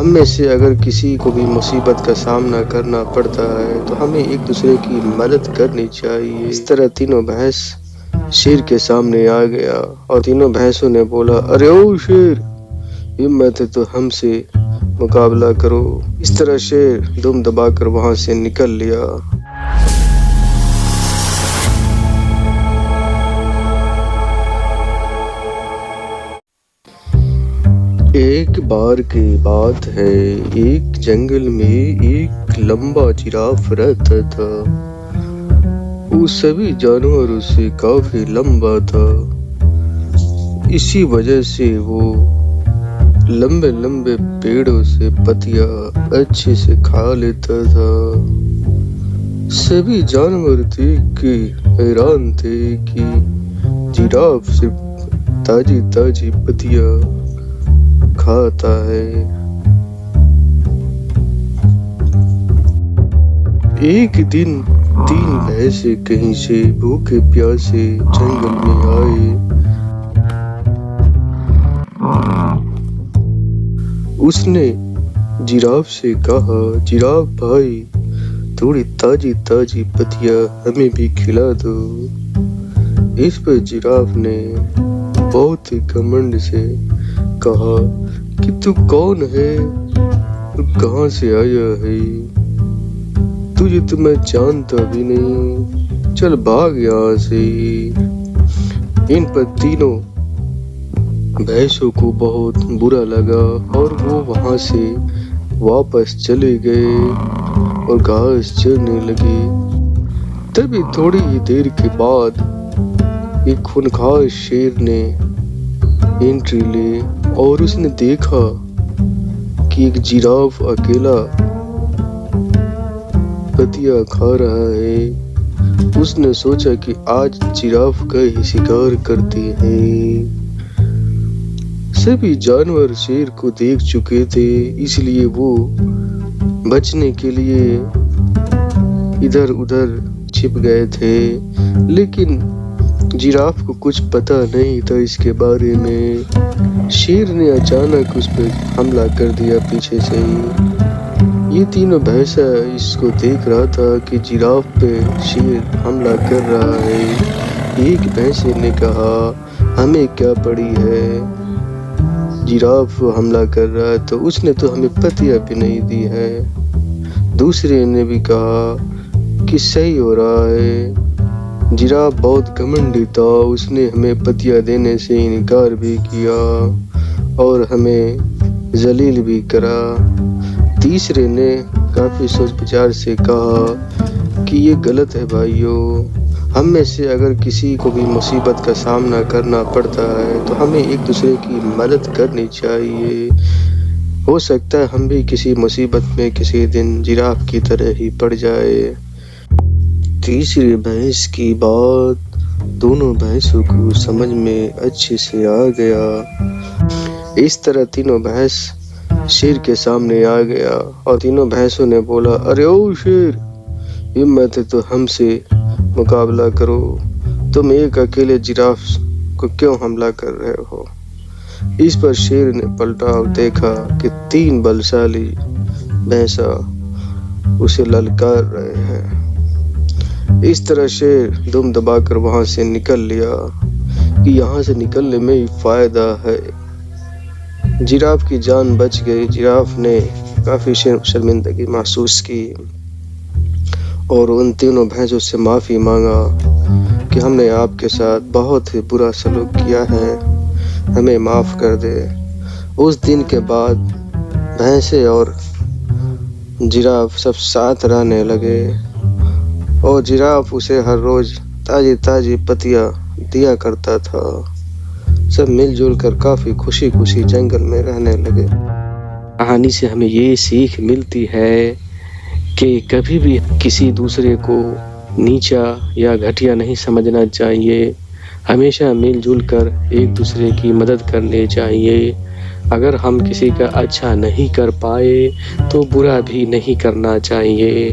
हम में से अगर किसी को भी मुसीबत का सामना करना पड़ता है तो हमें एक दूसरे की मदद करनी चाहिए। इस तरह तीनों भैंस शेर के सामने आ गया और तीनों भैंसों ने बोला, अरे ओ शेर, हिम्मत है तो हमसे मुकाबला करो। इस तरह शेर दुम दबाकर वहां से निकल लिया। एक बार की बात है, एक जंगल में एक लंबा जिराफ रहता था। वो सभी जानवरों से काफी लंबा था। इसी वजह से वो लंबे लंबे पेड़ों से पत्तियां अच्छे से खा लेता था। सभी जानवर देख के हैरान थे कि जिराफ सिर्फ ताजी ताजी पत्तियां खाता है। एक दिन तीन भैंसे कहीं से भूखे प्यासे जंगल में आए। उसने जिराफ से कहा, जिराफ भाई, थोड़ी ताजी ताजी पत्तियां हमें भी खिला दो। इस पर जिराफ ने बहुत ही घमंड से कहा कि तू कौन है, तू कहाँ से आया है, तुझे तो मैं जानता भी नहीं, चल भाग यहाँ से। इन पर तीनों भैंसों को बहुत बुरा लगा और वो वहां से वापस चले गए और घास चरने लगे। तभी थोड़ी ही देर के बाद एक खूंखार शेर ने एंट्री ले और उसने देखा कि एक जिराफ अकेला पत्तियां खा रहा है। उसने सोचा कि आज जिराफ का ही शिकार करते हैं। सभी जानवर शेर को देख चुके थे, इसलिए वो बचने के लिए इधर उधर छिप गए थे। लेकिन जिराफ को कुछ पता नहीं था इसके बारे में। शेर ने अचानक उस पर हमला कर दिया पीछे से ही। ये तीनों भैंसा इसको देख रहा था कि जिराफ पे शेर हमला कर रहा है। एक भैंसे ने कहा, हमें क्या पड़ी है, जिराफ हमला कर रहा है तो उसने तो हमें पत्तियां भी नहीं दी है। दूसरे ने भी कहा कि सही हो रहा है, जिराफ बहुत घमंडी था, उसने हमें पत्तियां देने से इनकार भी किया और हमें जलील भी करा। तीसरे ने काफी सोच विचार से कहा कि ये गलत है भाइयों, हम में से अगर किसी को भी मुसीबत का सामना करना पड़ता है तो हमें एक दूसरे की मदद करनी चाहिए। हो सकता है हम भी किसी मुसीबत में किसी दिन जिराफ की तरह ही पड़ जाए। तीसरी भैंस की बात दोनों भैंसों को समझ में अच्छे से आ गया। इस तरह तीनों भैंस शेर के सामने आ गया और तीनों भैंसों ने बोला, अरे ओ शेर, हिम्मत है तो हमसे मुकाबला करो, तुम एक अकेले जिराफ को क्यों हमला कर रहे हो। इस पर शेर ने पलटा और देखा कि तीन बलशाली भैंसा उसे ललकार रहे हैं। इस तरह शेर दुम दबाकर वहां से निकल लिया कि यहाँ से निकलने में ही फायदा है। जिराफ की जान बच गई। जिराफ ने काफी शर्मिंदगी महसूस की और उन तीनों भैंसों से माफी मांगा कि हमने आपके साथ बहुत ही बुरा सलूक किया है, हमें माफ कर दे। उस दिन के बाद भैंसे और जिराफ सब साथ रहने लगे और जिराफ उसे हर रोज ताजी ताजी पत्तियां दिया करता था। सब मिलजुल कर काफी खुशी खुशी जंगल में रहने लगे। कहानी से हमें ये सीख मिलती है कि कभी भी किसी दूसरे को नीचा या घटिया नहीं समझना चाहिए। हमेशा मिलजुल कर एक दूसरे की मदद करनी चाहिए। अगर हम किसी का अच्छा नहीं कर पाए तो बुरा भी नहीं करना चाहिए।